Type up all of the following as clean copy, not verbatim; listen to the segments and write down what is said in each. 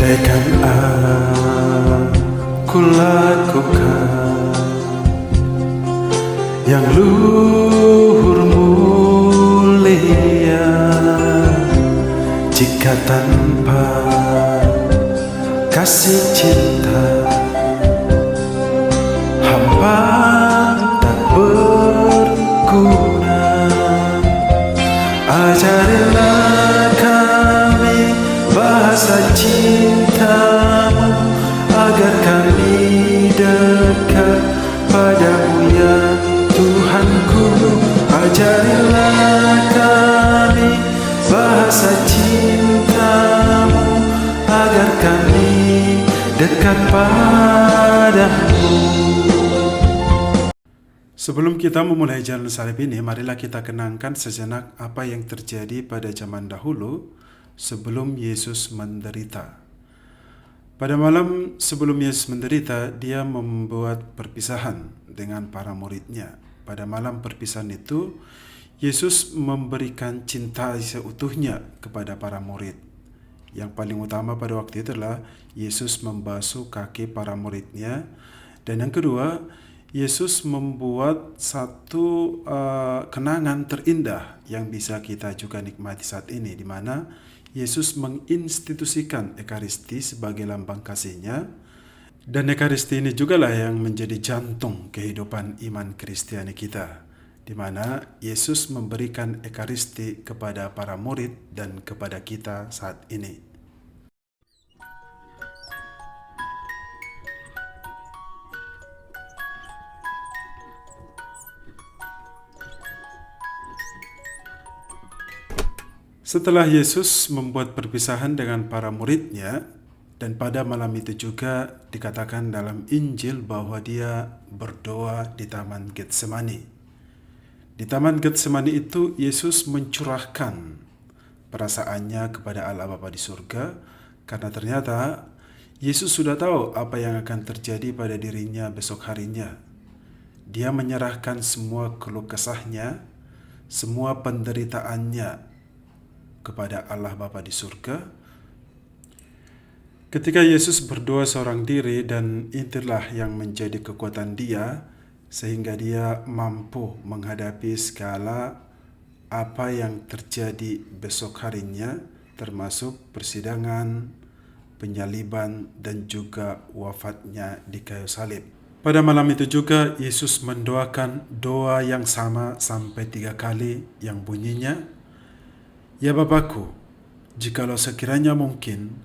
Andaikan aku lakukan yang luhur mulia, jika tanpa kasih cinta hamba tak berguna. Ajarilah kami bahasa cintamu, agar kami dekat padamu ya Tuhanku. Ajarilah kami bahasa cintamu, agar kami dekat padamu. Sebelum kita memulai jalan salib ini, marilah kita kenangkan sejenak apa yang terjadi pada zaman dahulu sebelum Yesus menderita. Pada malam sebelum Yesus menderita, dia membuat perpisahan dengan para muridnya. Pada malam perpisahan itu, Yesus memberikan cinta seutuhnya kepada para murid. Yang paling utama pada waktu itu adalah Yesus membasuh kaki para muridnya. Dan yang kedua, Yesus membuat satu kenangan terindah yang bisa kita juga nikmati saat ini, di mana Yesus menginstitusikan Ekaristi sebagai lambang kasih-Nya, dan Ekaristi ini jugalah yang menjadi jantung kehidupan iman Kristiani kita, di mana Yesus memberikan Ekaristi kepada para murid dan kepada kita saat ini. Setelah Yesus membuat perpisahan dengan para muridnya, dan pada malam itu juga dikatakan dalam Injil bahwa dia berdoa di Taman Getsemani. Di Taman Getsemani itu Yesus mencurahkan perasaannya kepada Allah Bapa di surga, karena ternyata Yesus sudah tahu apa yang akan terjadi pada dirinya besok harinya. Dia menyerahkan semua keluh kesahnya, semua penderitaannya kepada Allah Bapa di surga. Ketika Yesus berdoa seorang diri, dan itulah yang menjadi kekuatan dia, sehingga dia mampu menghadapi segala apa yang terjadi besok harinya, termasuk persidangan, penyaliban, dan juga wafatnya di kayu salib. Pada malam itu juga Yesus mendoakan doa yang sama sampai 3 kali, yang bunyinya, "Ya Bapakku, jikalau sekiranya mungkin,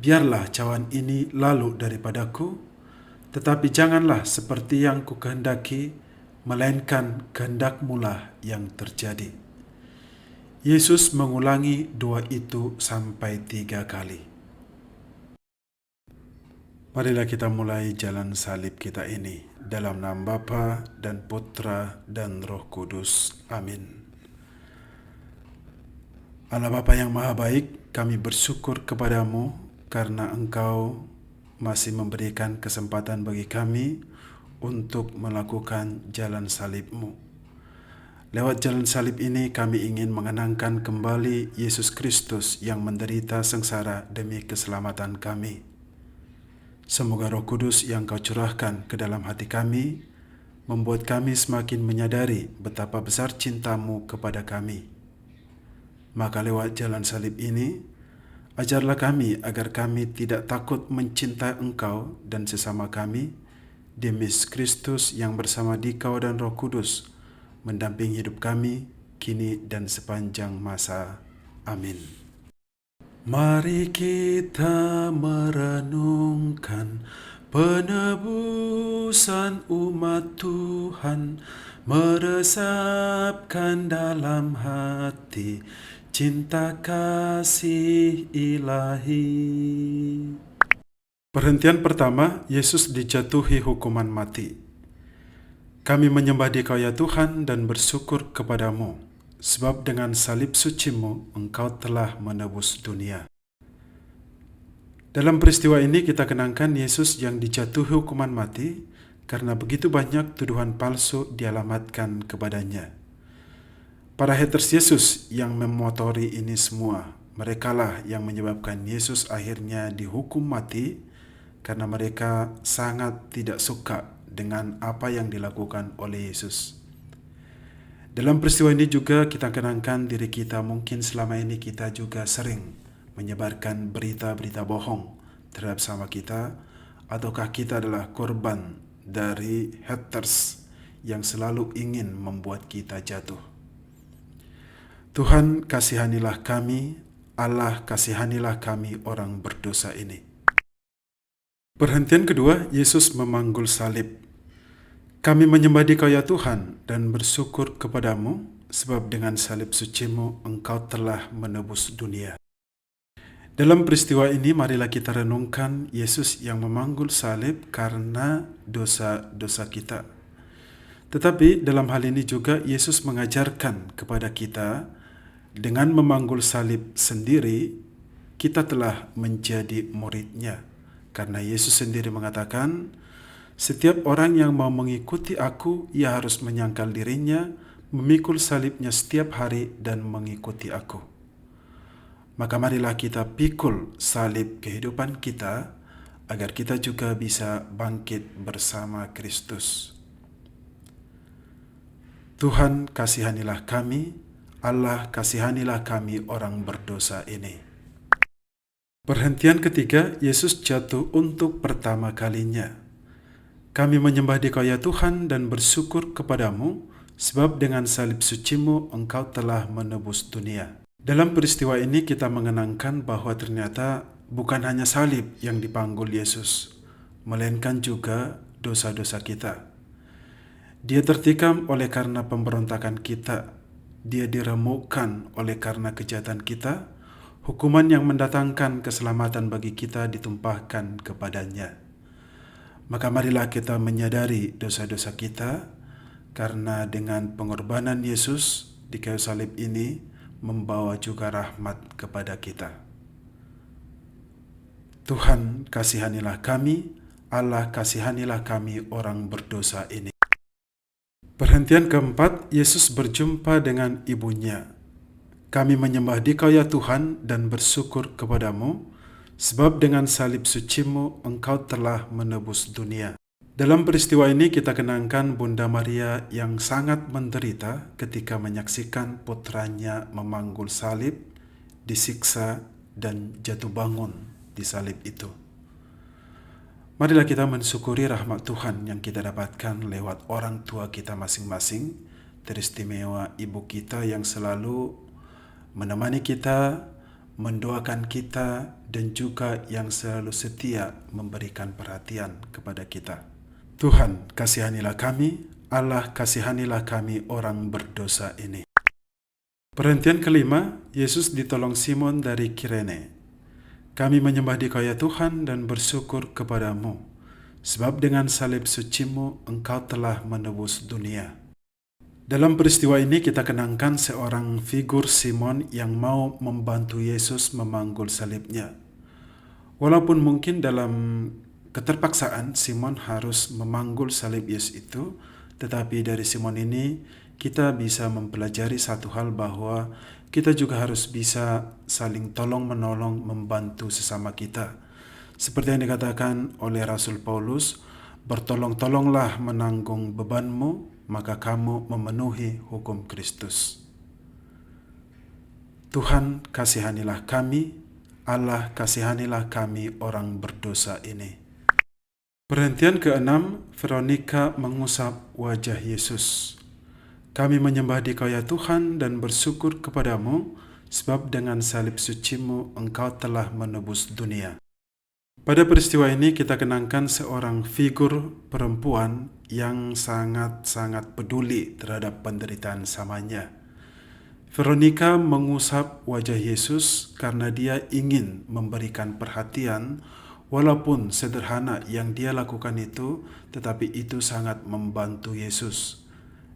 biarlah cawan ini lalu daripadaku, tetapi janganlah seperti yang kukehendaki, melainkan kehendak-Mu-lah yang terjadi." Yesus mengulangi doa itu sampai 3 kali. Marilah kita mulai jalan salib kita ini, dalam nama Bapa dan Putra dan Roh Kudus. Amin. Allah Bapa yang Maha Baik, kami bersyukur kepadamu karena Engkau masih memberikan kesempatan bagi kami untuk melakukan jalan salib-Mu. Lewat jalan salib ini kami ingin mengenangkan kembali Yesus Kristus yang menderita sengsara demi keselamatan kami. Semoga Roh Kudus yang Kau curahkan ke dalam hati kami membuat kami semakin menyadari betapa besar cinta-Mu kepada kami. Maka lewat jalan salib ini, ajarlah kami agar kami tidak takut mencintai Engkau dan sesama kami, demi Kristus yang bersama Dikau dan Roh Kudus mendampingi hidup kami, kini dan sepanjang masa. Amin. Mari kita merenungkan penebusan umat Tuhan, meresapkan dalam hati cinta kasih ilahi. Perhentian pertama, Yesus dijatuhi hukuman mati. Kami menyembah Dikau ya Tuhan dan bersyukur kepadamu, sebab dengan salib suci-Mu Engkau telah menebus dunia. Dalam peristiwa ini kita kenangkan Yesus yang dijatuhi hukuman mati karena begitu banyak tuduhan palsu dialamatkan kepadanya. Para haters Yesus yang memotori ini semua merekalah yang menyebabkan Yesus akhirnya dihukum mati karena mereka sangat tidak suka dengan apa yang dilakukan oleh Yesus. Dalam peristiwa ini juga kita kenangkan diri kita, mungkin selama ini kita juga sering menyebarkan berita-berita bohong terhadap sama kita, ataukah kita adalah korban dari haters yang selalu ingin membuat kita jatuh. Tuhan, kasihanilah kami, Allah, kasihanilah kami orang berdosa ini. Perhentian kedua, Yesus memanggul salib. Kami menyembah Dikau ya Tuhan dan bersyukur kepadamu, sebab dengan salib suci-Mu Engkau telah menebus dunia. Dalam peristiwa ini marilah kita renungkan Yesus yang memanggul salib karena dosa-dosa kita. Tetapi dalam hal ini juga Yesus mengajarkan kepada kita, dengan memanggul salib sendiri kita telah menjadi murid-Nya. Karena Yesus sendiri mengatakan, setiap orang yang mau mengikuti aku, ia harus menyangkal dirinya, memikul salibnya setiap hari dan mengikuti aku. Maka marilah kita pikul salib kehidupan kita, agar kita juga bisa bangkit bersama Kristus. Tuhan, kasihanilah kami, Allah, kasihanilah kami orang berdosa ini. Perhentian ketiga, Yesus jatuh untuk pertama kalinya. Kami menyembah Dikau ya Tuhan dan bersyukur kepadamu, sebab dengan salib suci-Mu Engkau telah menebus dunia. Dalam peristiwa ini kita mengenangkan bahwa ternyata bukan hanya salib yang dipanggul Yesus, melainkan juga dosa-dosa kita. Dia tertikam oleh karena pemberontakan kita. Dia diremukkan oleh karena kejahatan kita. Hukuman yang mendatangkan keselamatan bagi kita ditumpahkan kepadanya. Maka marilah kita menyadari dosa-dosa kita, karena dengan pengorbanan Yesus di kayu salib ini membawa juga rahmat kepada kita. Tuhan, kasihanilah kami, Allah, kasihanilah kami orang berdosa ini. Perhentian keempat, Yesus berjumpa dengan ibunya. Kami menyembah Dikau ya Tuhan dan bersyukur kepadamu, sebab dengan salib suci-Mu Engkau telah menebus dunia. Dalam peristiwa ini kita kenangkan Bunda Maria yang sangat menderita ketika menyaksikan putranya memanggul salib, disiksa, dan jatuh bangun di salib itu. Marilah kita mensyukuri rahmat Tuhan yang kita dapatkan lewat orang tua kita masing-masing, teristimewa ibu kita yang selalu menemani kita, mendoakan kita, dan juga yang selalu setia memberikan perhatian kepada kita. Tuhan, kasihanilah kami, Allah, kasihanilah kami orang berdosa ini. Perhentian kelima, Yesus ditolong Simon dari Kirene. Kami menyembah Dikau ya Tuhan dan bersyukur kepadamu, sebab dengan salib suci-Mu Engkau telah menebus dunia. Dalam peristiwa ini kita kenangkan seorang figur Simon yang mau membantu Yesus memanggul salibnya. Walaupun mungkin dalam keterpaksaan Simon harus memanggul salib Yesus itu, tetapi dari Simon ini kita bisa mempelajari satu hal, bahwa kita juga harus bisa saling tolong-menolong membantu sesama kita. Seperti yang dikatakan oleh Rasul Paulus, bertolong-tolonglah menanggung bebanmu, maka kamu memenuhi hukum Kristus. Tuhan, kasihanilah kami, Allah, kasihanilah kami orang berdosa ini. Perhentian keenam, Veronika mengusap wajah Yesus. Kami menyembah Dikau ya Tuhan dan bersyukur kepadamu, sebab dengan salib suci-Mu Engkau telah menebus dunia. Pada peristiwa ini kita kenangkan seorang figur perempuan yang sangat-sangat peduli terhadap penderitaan samanya. Veronika mengusap wajah Yesus karena dia ingin memberikan perhatian, walaupun sederhana yang dia lakukan itu, tetapi itu sangat membantu Yesus.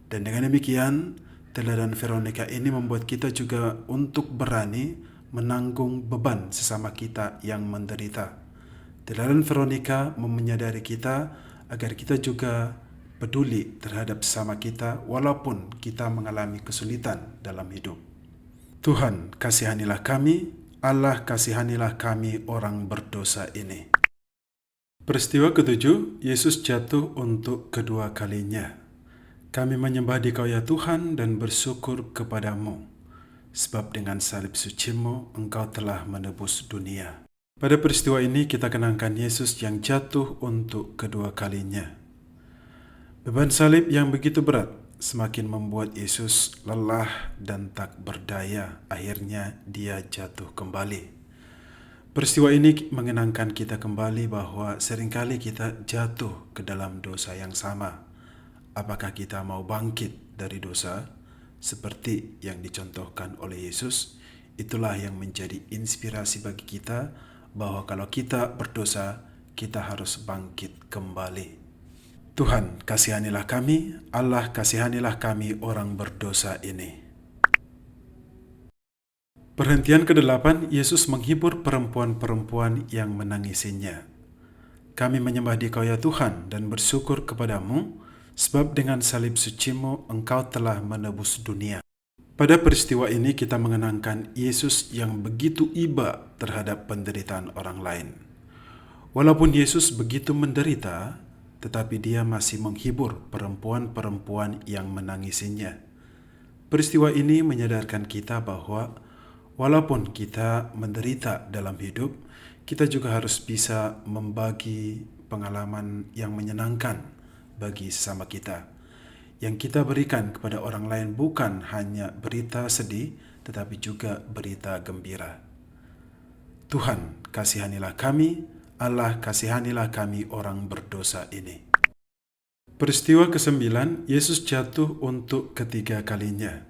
Dan dengan demikian, teladan Veronika ini membuat kita juga untuk berani menanggung beban sesama kita yang menderita. Teladan Veronika menyadari kita agar kita juga peduli terhadap sesama kita walaupun kita mengalami kesulitan dalam hidup. Tuhan, kasihanilah kami, Allah kasihanilah kami orang berdosa ini. Peristiwa ketujuh, Yesus jatuh untuk kedua kalinya. Kami menyembah Dikau ya Tuhan dan bersyukur kepadamu, sebab dengan salib suci-Mu Engkau telah menebus dunia. Pada peristiwa ini kita kenangkan Yesus yang jatuh untuk kedua kalinya. Beban salib yang begitu berat semakin membuat Yesus lelah dan tak berdaya. Akhirnya dia jatuh kembali. Peristiwa ini mengenangkan kita kembali bahwa seringkali kita jatuh ke dalam dosa yang sama. Apakah kita mau bangkit dari dosa seperti yang dicontohkan oleh Yesus? Itulah yang menjadi inspirasi bagi kita bahwa kalau kita berdosa, kita harus bangkit kembali. Tuhan, kasihanilah kami, Allah kasihanilah kami orang berdosa ini. Perhentian ke-8, Yesus menghibur perempuan-perempuan yang menangisinya. Kami menyembah Dikau ya Tuhan dan bersyukur kepadamu, sebab dengan salib suci-Mu Engkau telah menebus dunia. Pada peristiwa ini kita mengenangkan Yesus yang begitu iba terhadap penderitaan orang lain. Walaupun Yesus begitu menderita, tetapi dia masih menghibur perempuan-perempuan yang menangisinya. Peristiwa ini menyadarkan kita bahwa walaupun kita menderita dalam hidup, kita juga harus bisa membagi pengalaman yang menyenangkan bagi sesama kita. Yang kita berikan kepada orang lain bukan hanya berita sedih, tetapi juga berita gembira. Tuhan, kasihanilah kami, Allah kasihanilah kami orang berdosa ini. Peristiwa ke-9, Yesus jatuh untuk ketiga kalinya.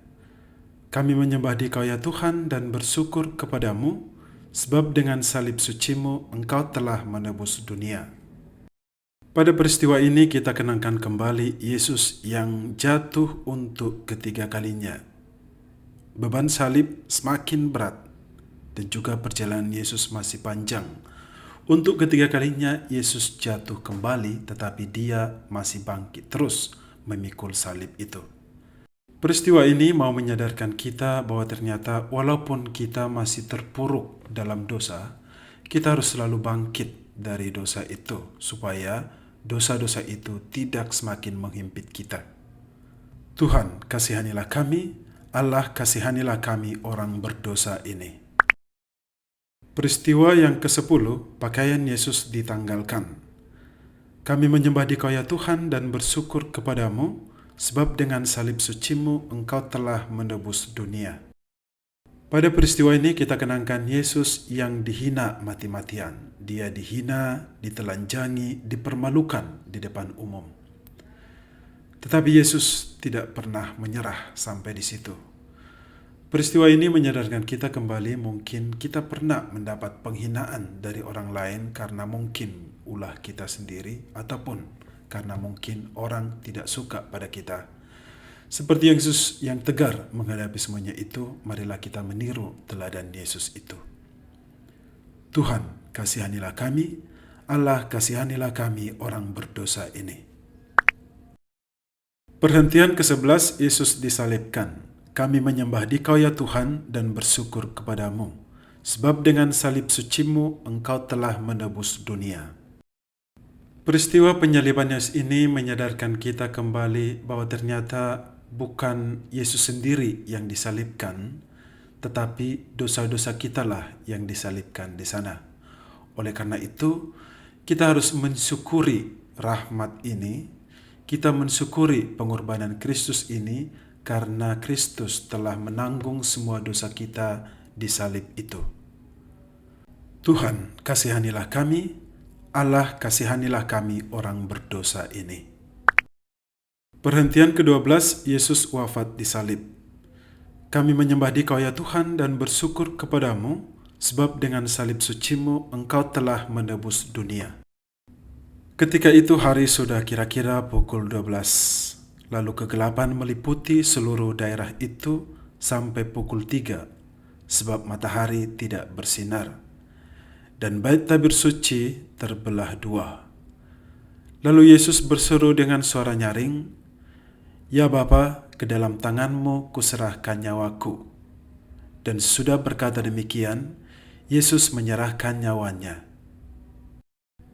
Kami menyembah Dikau ya Tuhan dan bersyukur kepadamu, sebab dengan salib suci-Mu Engkau telah menebus dunia. Pada peristiwa ini kita kenangkan kembali Yesus yang jatuh untuk ketiga kalinya. Beban salib semakin berat dan juga perjalanan Yesus masih panjang. Untuk ketiga kalinya Yesus jatuh kembali, tetapi dia masih bangkit terus memikul salib itu. Peristiwa ini mau menyadarkan kita bahwa ternyata walaupun kita masih terpuruk dalam dosa, kita harus selalu bangkit dari dosa itu supaya dosa-dosa itu tidak semakin menghimpit kita. Tuhan, kasihanilah kami, Allah kasihanilah kami orang berdosa ini. Peristiwa yang ke-10, pakaian Yesus ditanggalkan. Kami menyembah Dikau ya Tuhan dan bersyukur kepadamu, sebab dengan salib suci-Mu Engkau telah menebus dunia. Pada peristiwa ini kita kenangkan Yesus yang dihina mati-matian. Dia dihina, ditelanjangi, dipermalukan di depan umum. Tetapi Yesus tidak pernah menyerah sampai di situ. Peristiwa ini menyadarkan kita kembali mungkin kita pernah mendapat penghinaan dari orang lain karena mungkin ulah kita sendiri ataupun karena mungkin orang tidak suka pada kita. Seperti Yesus yang tegar menghadapi semuanya itu, marilah kita meniru teladan Yesus itu. Tuhan, kasihanilah kami, Allah kasihanilah kami orang berdosa ini. Perhentian ke-11, Yesus disalibkan. Kami menyembah Dikau ya Tuhan dan bersyukur kepadamu, sebab dengan salib suci-Mu Engkau telah menebus dunia. Peristiwa penyaliban Yesus ini menyadarkan kita kembali bahwa ternyata bukan Yesus sendiri yang disalibkan, tetapi dosa-dosa kitalah yang disalibkan di sana. Oleh karena itu, kita harus mensyukuri rahmat ini, kita mensyukuri pengorbanan Kristus ini, karena Kristus telah menanggung semua dosa kita di salib itu. Tuhan, kasihanilah kami, Allah kasihanilah kami orang berdosa ini. Perhentian ke-12, Yesus wafat di salib. Kami menyembah Dikau ya Tuhan dan bersyukur kepadamu, sebab dengan salib suci-Mu Engkau telah menebus dunia. Ketika itu hari sudah kira-kira pukul 12, lalu kegelapan meliputi seluruh daerah itu sampai pukul 3, sebab matahari tidak bersinar. Dan bait tabir suci terbelah dua. Lalu Yesus berseru dengan suara nyaring, "Ya Bapa, ke dalam tangan-Mu kuserahkan nyawaku." Dan sesudah berkata demikian, Yesus menyerahkan nyawanya.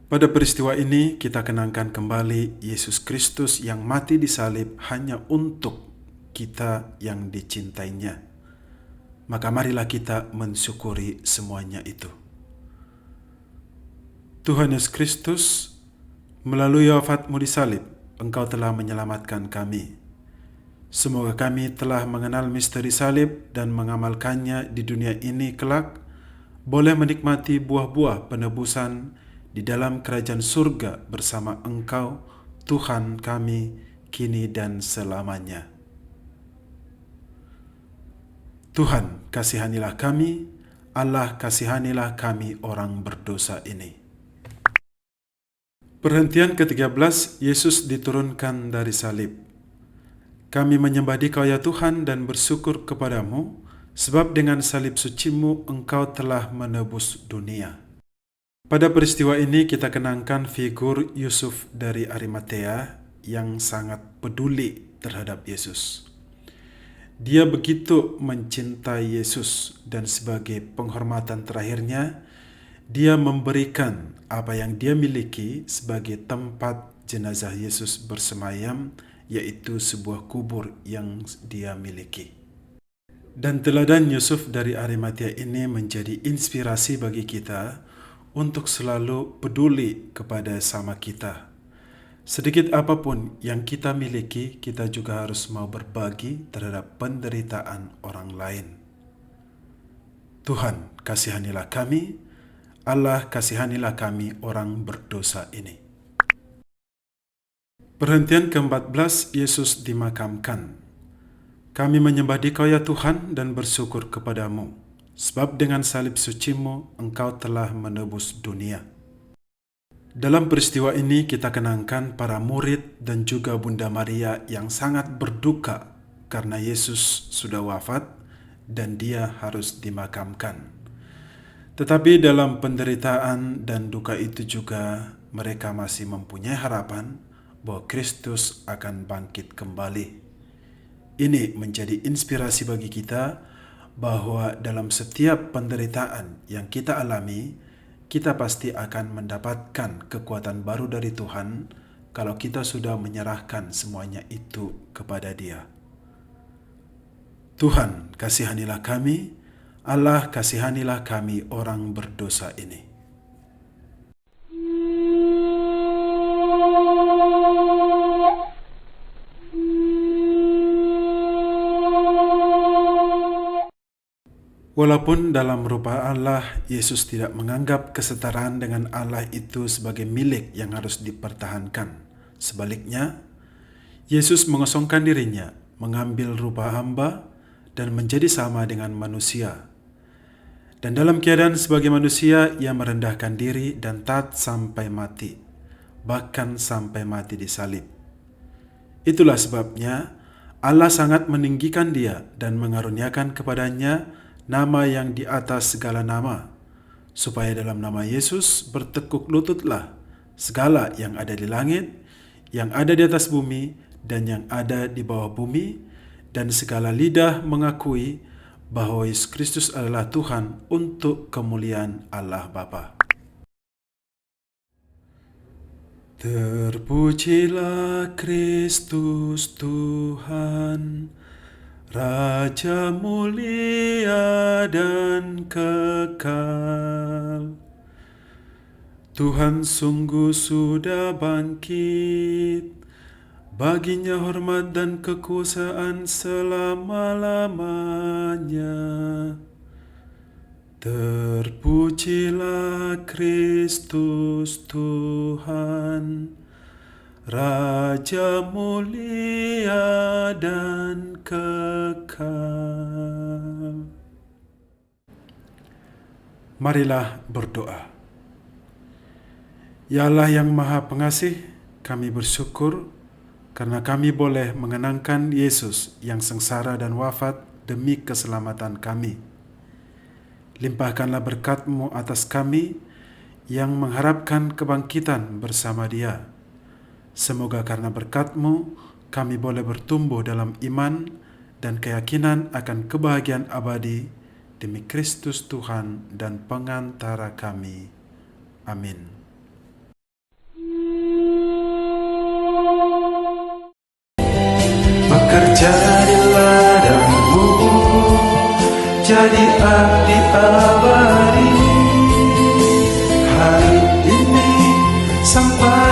Pada peristiwa ini kita kenangkan kembali Yesus Kristus yang mati di salib hanya untuk kita yang dicintainya. Maka marilah kita mensyukuri semuanya itu. Tuhan Yesus Kristus, melalui wafat-Mu di salib, Engkau telah menyelamatkan kami. Semoga kami telah mengenal misteri salib dan mengamalkannya di dunia ini kelak, boleh menikmati buah-buah penebusan di dalam kerajaan surga bersama Engkau, Tuhan kami, kini dan selamanya. Tuhan, kasihanilah kami. Allah, kasihanilah kami orang berdosa ini. Perhentian ke-13, Yesus diturunkan dari salib. Kami menyembah Dikau ya Tuhan dan bersyukur kepadamu, sebab dengan salib suci-Mu Engkau telah menebus dunia. Pada peristiwa ini kita kenangkan figur Yusuf dari Arimatea yang sangat peduli terhadap Yesus. Dia begitu mencintai Yesus dan sebagai penghormatan terakhirnya, dia memberikan apa yang dia miliki sebagai tempat jenazah Yesus bersemayam, yaitu sebuah kubur yang dia miliki. Dan teladan Yusuf dari Arimatea ini menjadi inspirasi bagi kita untuk selalu peduli kepada sama kita. Sedikit apapun yang kita miliki, kita juga harus mau berbagi terhadap penderitaan orang lain. Tuhan, kasihanilah kami. Allah, kasihanilah kami orang berdosa ini. Perhentian ke-14, Yesus dimakamkan. Kami menyembah Dikau ya Tuhan dan bersyukur kepadamu, sebab dengan salib suci-Mu Engkau telah menebus dunia. Dalam peristiwa ini kita kenangkan para murid dan juga Bunda Maria yang sangat berduka karena Yesus sudah wafat dan dia harus dimakamkan. Tetapi dalam penderitaan dan duka itu juga mereka masih mempunyai harapan bahwa Kristus akan bangkit kembali. Ini menjadi inspirasi bagi kita bahwa dalam setiap penderitaan yang kita alami, kita pasti akan mendapatkan kekuatan baru dari Tuhan kalau kita sudah menyerahkan semuanya itu kepada Dia. Tuhan, kasihanilah kami. Allah, kasihanilah kami orang berdosa ini. Walaupun dalam rupa Allah, Yesus tidak menganggap kesetaraan dengan Allah itu sebagai milik yang harus dipertahankan. Sebaliknya, Yesus mengosongkan dirinya, mengambil rupa hamba, dan menjadi sama dengan manusia. Dan dalam keadaan sebagai manusia, ia merendahkan diri dan taat sampai mati, bahkan sampai mati di salib. Itulah sebabnya Allah sangat meninggikan dia dan mengaruniakan kepadanya nama yang di atas segala nama, supaya dalam nama Yesus bertekuk lututlah segala yang ada di langit, yang ada di atas bumi, dan yang ada di bawah bumi, dan segala lidah mengakui bahwa Yesus Kristus adalah Tuhan untuk kemuliaan Allah Bapa. Terpujilah Kristus Tuhan, Raja mulia dan kekal. Tuhan sungguh sudah bangkit, baginya hormat dan kekuasaan selama-lamanya. Terpujilah Kristus Tuhan, Raja mulia dan kekal. Marilah berdoa. Ya Allah yang Maha Pengasih, kami bersyukur karena kami boleh mengenangkan Yesus yang sengsara dan wafat demi keselamatan kami. Limpahkanlah berkat-Mu atas kami yang mengharapkan kebangkitan bersama Dia. Semoga karena berkat-Mu, kami boleh bertumbuh dalam iman dan keyakinan akan kebahagiaan abadi demi Kristus Tuhan dan pengantara kami. Amin. Bekerja di ladangmu, jadi abdi abadi. Hari ini sampai